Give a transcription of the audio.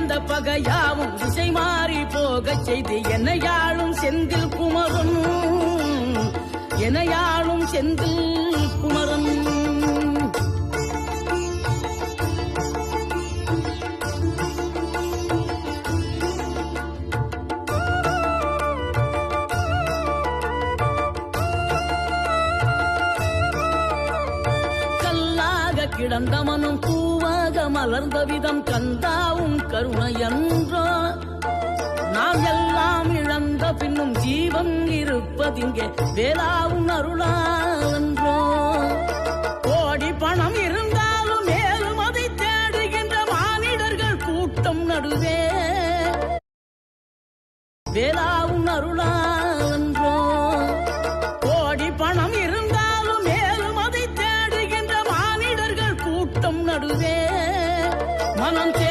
வந்த பகையாவும் திசை மாறி போகச் செய்து என்னையாளும் செந்தில் குமரன், என்னையாளும் செந்தில் குமரன். கிடந்தவனும் பூவாக மலர்ந்த விதம் கந்தாவும் கருணையன்றோ, நாம் எல்லாம் இழந்த பின்னும் ஜீவன் இருப்பதிங்கே வேளாவும் அருளான்றோ. கோடி பணம் இருந்தாலும் மேலும் அதை தேடுகின்ற மானிடர்கள் கூட்டம் நடுவே வேளா